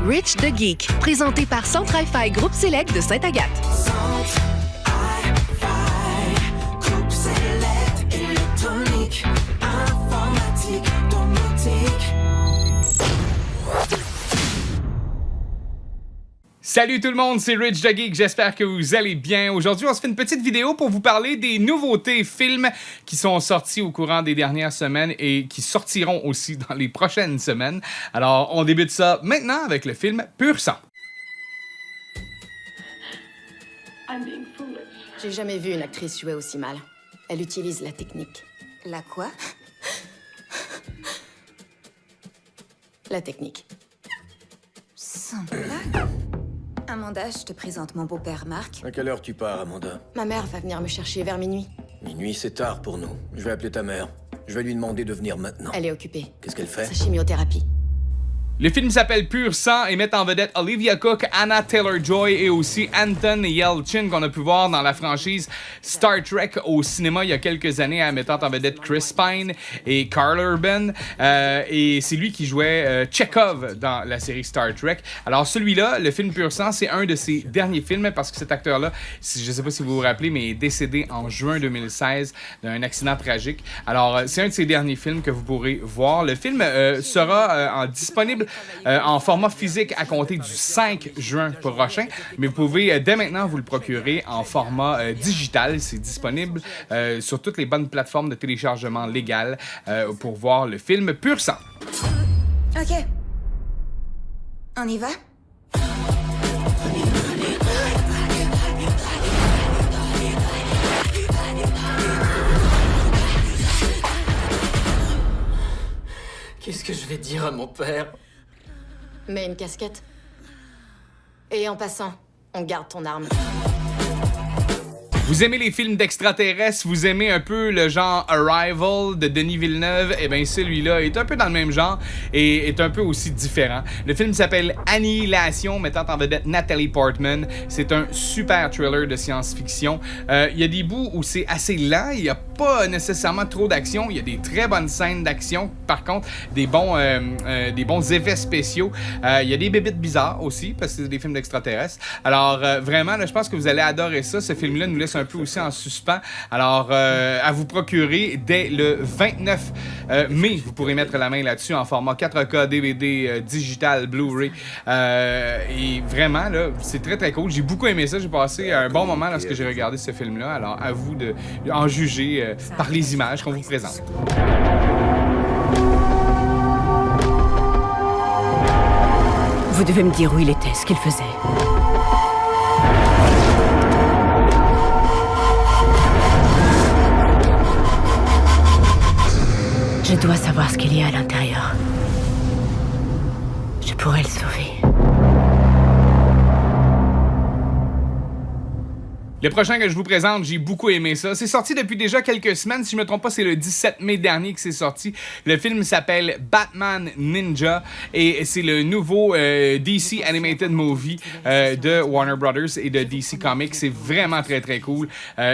Rich the Geek, présenté par Centre Hi-Fi Groupe Select de Sainte-Agathe. Groupe Select, électronique, informatique, domotique. Salut tout le monde, c'est Rich the Geek, j'espère que vous allez bien. Aujourd'hui, on se fait une petite vidéo pour vous parler des nouveautés films qui sont sortis au courant des dernières semaines et qui sortiront aussi dans les prochaines semaines. Alors, on débute ça maintenant avec le film Pur Sang. J'ai jamais vu une actrice jouer aussi mal. Elle utilise la technique. La quoi? La technique. Sans blague. Amanda, je te présente mon beau-père Marc. À quelle heure tu pars, Amanda? Ma mère va venir me chercher vers minuit. Minuit, c'est tard pour nous. Je vais appeler ta mère. Je vais lui demander de venir maintenant. Elle est occupée. Qu'est-ce qu'elle fait? Sa chimiothérapie. Le film s'appelle Pur Sang et met en vedette Olivia Cooke, Anna Taylor-Joy et aussi Anton Yelchin qu'on a pu voir dans la franchise Star Trek au cinéma il y a quelques années, mettant en vedette Chris Pine et Karl Urban. Et c'est lui qui jouait Chekhov dans la série Star Trek. Alors celui-là, le film Pur Sang, c'est un de ses derniers films parce que cet acteur-là, je ne sais pas si vous vous rappelez, mais est décédé en juin 2016 d'un accident tragique. Alors c'est un de ses derniers films que vous pourrez voir. Le film sera disponible en format physique à compter du 5 juin prochain, mais vous pouvez dès maintenant vous le procurer en format digital. C'est disponible sur toutes les bonnes plateformes de téléchargement légales pour voir le film Pur Sang. Ok. On y va? Qu'est-ce que je vais dire à mon père? Mets une casquette. Et en passant, on garde ton arme. Vous aimez les films d'extraterrestres, vous aimez un peu le genre Arrival de Denis Villeneuve, et bien celui-là est un peu dans le même genre et est un peu aussi différent. Le film s'appelle Annihilation, mettant en vedette Natalie Portman. C'est un super thriller de science-fiction. Il y a des bouts où c'est assez lent, il n'y a pas nécessairement trop d'action, il y a des très bonnes scènes d'action, par contre des bons effets spéciaux. Il y a des bébites bizarres aussi, parce que c'est des films d'extraterrestres. Alors vraiment, là, je pense que vous allez adorer ça. Ce film-là nous laisse un peu aussi en suspens. Alors, à vous procurer dès le 29 mai. Vous pourrez mettre la main là-dessus en format 4K, DVD, digital, Blu-ray. Et vraiment, là, c'est très, très cool. J'ai beaucoup aimé ça. J'ai passé un bon moment lorsque j'ai regardé ce film-là. Alors, à vous d'en juger par les images qu'on vous présente. Vous devez me dire où il était, ce qu'il faisait. Je dois savoir ce qu'il y a à l'intérieur. Je pourrais le sauver. Le prochain que je vous présente, j'ai beaucoup aimé ça. C'est sorti depuis déjà quelques semaines. Si je ne me trompe pas, c'est le 17 mai dernier que c'est sorti. Le film s'appelle Batman Ninja et c'est le nouveau DC Animated Movie de Warner Brothers et de DC Comics. C'est vraiment très, très cool.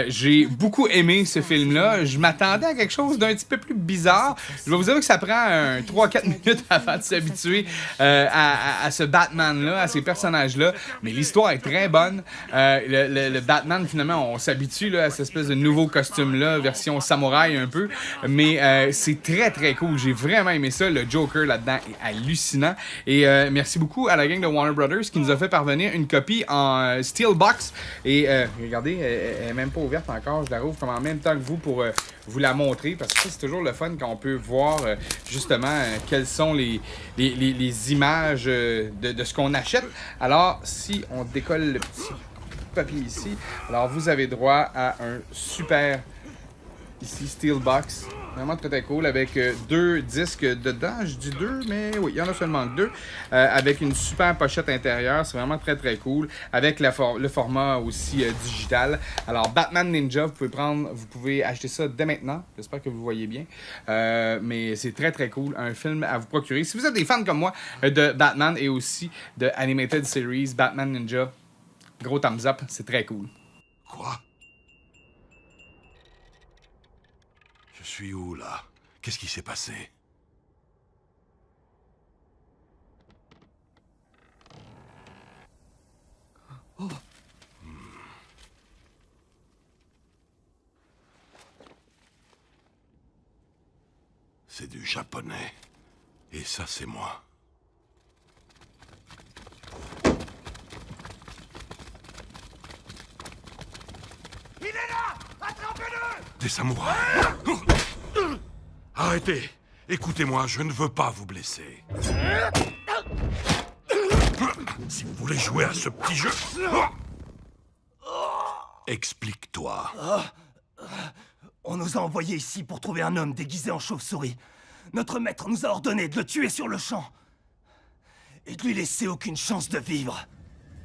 J'ai beaucoup aimé ce film-là. Je m'attendais à quelque chose d'un petit peu plus bizarre. Je vais vous dire que ça prend 3-4 minutes avant de s'habituer à ce Batman-là, à ces personnages-là. Mais l'histoire est très bonne. Le Batman, finalement, on s'habitue là, à cette espèce de nouveau costume-là, version samouraï un peu. Mais c'est très, très cool. J'ai vraiment aimé ça. Le Joker là-dedans est hallucinant. Et merci beaucoup à la gang de Warner Brothers qui nous a fait parvenir une copie en Steelbox. Et regardez, elle n'est même pas ouverte encore. Je la rouvre comme en même temps que vous pour vous la montrer. Parce que ça, c'est toujours le fun quand on peut voir justement quelles sont les images de ce qu'on achète. Alors, si on décolle le petit papier ici. Alors, vous avez droit à un super, ici, Steelbox. Vraiment très, très cool. Avec 2 disques dedans. Je dis 2, mais oui, il y en a seulement 2. Avec une super pochette intérieure. C'est vraiment très, très cool. Avec le format aussi digital. Alors, Batman Ninja, vous pouvez acheter ça dès maintenant. J'espère que vous voyez bien. Mais c'est très, très cool. Un film à vous procurer. Si vous êtes des fans comme moi de Batman et aussi de Animated Series, Batman Ninja, gros thumbs up, c'est très cool. Quoi? Je suis où, là? Qu'est-ce qui s'est passé? C'est du japonais. Et ça, c'est moi. Il est là! Attrapez-le! Des samouraïs! Arrêtez! Écoutez-moi, je ne veux pas vous blesser. Si vous voulez jouer à ce petit jeu... Explique-toi. On nous a envoyés ici pour trouver un homme déguisé en chauve-souris. Notre maître nous a ordonné de le tuer sur le champ. Et de lui laisser aucune chance de vivre.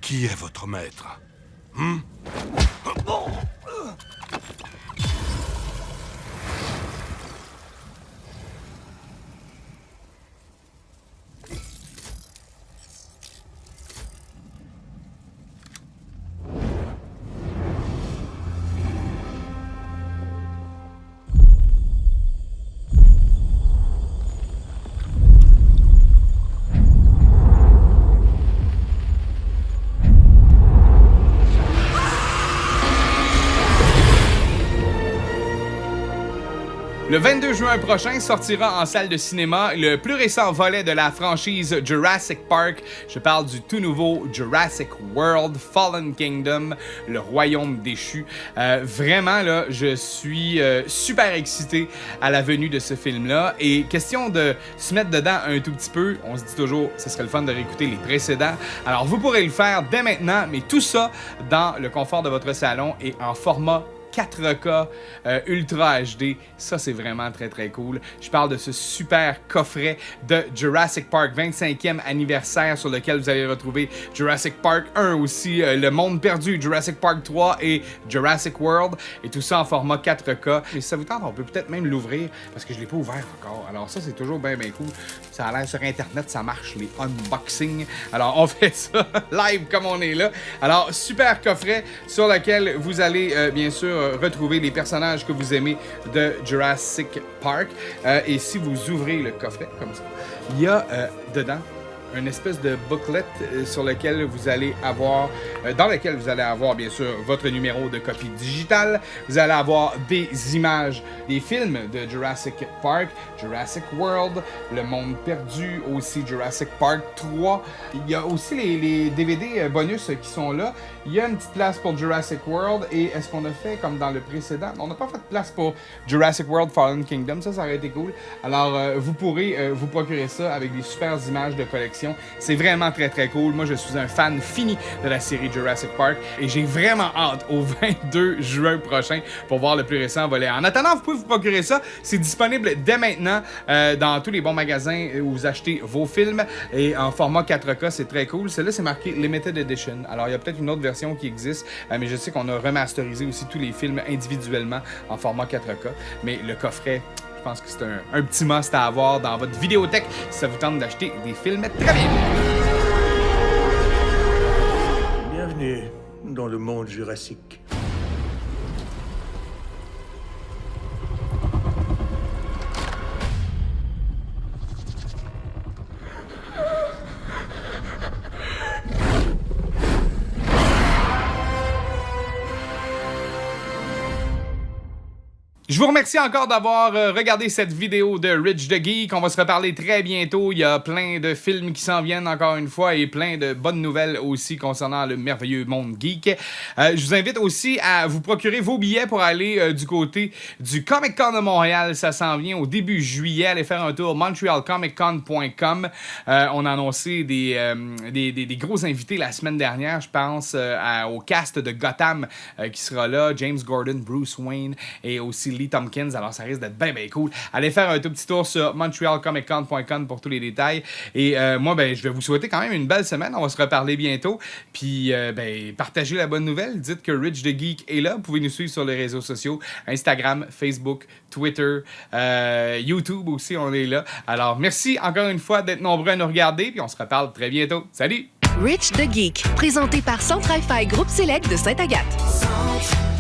Qui est votre maître? Le 22 juin prochain sortira en salle de cinéma le plus récent volet de la franchise Jurassic Park. Je parle du tout nouveau Jurassic World Fallen Kingdom, le royaume déchu. Vraiment, là, je suis super excité à la venue de ce film-là. Et question de se mettre dedans un tout petit peu, on se dit toujours, ce serait le fun de réécouter les précédents. Alors, vous pourrez le faire dès maintenant, mais tout ça dans le confort de votre salon et en format 4K Ultra HD. Ça, c'est vraiment très, très cool. Je parle de ce super coffret de Jurassic Park 25e anniversaire sur lequel vous allez retrouver Jurassic Park 1 aussi, Le Monde Perdu, Jurassic Park 3 et Jurassic World. Et tout ça en format 4K. Et si ça vous tente, on peut peut-être même l'ouvrir parce que je ne l'ai pas ouvert encore. Alors ça, c'est toujours bien, bien cool. Ça a l'air sur Internet, ça marche, les unboxings. Alors, on fait ça live comme on est là. Alors, super coffret sur lequel vous allez, bien sûr, retrouver les personnages que vous aimez de Jurassic Park. Et si vous ouvrez le coffret comme ça, il y a dedans une espèce de booklet sur lequel vous allez avoir, dans lequel vous allez avoir bien sûr votre numéro de copie digitale. Vous allez avoir des images des films de Jurassic Park, Jurassic World, Le Monde Perdu, aussi Jurassic Park 3. Il y a aussi les DVD bonus qui sont là. Il y a une petite place pour Jurassic World et est-ce qu'on a fait comme dans le précédent? On n'a pas fait de place pour Jurassic World Fallen Kingdom, ça aurait été cool. Alors vous pourrez vous procurer ça avec des super images de collection. C'est vraiment très très cool. Moi je suis un fan fini de la série Jurassic Park et j'ai vraiment hâte au 22 juin prochain pour voir le plus récent volet. En attendant, vous pouvez vous procurer ça. C'est disponible dès maintenant dans tous les bons magasins où vous achetez vos films et en format 4K, c'est très cool. Celle-là c'est marqué Limited Edition. Alors il y a peut-être une autre version qui existe, mais je sais qu'on a remasterisé aussi tous les films individuellement en format 4K. Mais le coffret, je pense que c'est un petit must à avoir dans votre vidéothèque si ça vous tente d'acheter des films très bien. Bienvenue dans le monde jurassique. Je vous remercie encore d'avoir regardé cette vidéo de Rich the Geek. On va se reparler très bientôt. Il y a plein de films qui s'en viennent encore une fois et plein de bonnes nouvelles aussi concernant le merveilleux monde geek. Je vous invite aussi à vous procurer vos billets pour aller du côté du Comic-Con de Montréal. Ça s'en vient au début juillet. Allez faire un tour montrealcomiccon.com. On a annoncé des gros invités la semaine dernière. Je pense au cast de Gotham qui sera là. James Gordon, Bruce Wayne et aussi Lee Tompkins, alors ça risque d'être bien cool. Allez faire un tout petit tour sur montrealcomiccon.com pour tous les détails. Et moi, je vais vous souhaiter quand même une belle semaine. On va se reparler bientôt. Puis, partagez la bonne nouvelle. Dites que Rich the Geek est là. Vous pouvez nous suivre sur les réseaux sociaux. Instagram, Facebook, Twitter, YouTube aussi, on est là. Alors, merci encore une fois d'être nombreux à nous regarder. Puis on se reparle très bientôt. Salut! Rich the Geek, présenté par Centre Hi-Fi Groupe Select de Sainte-Agathe.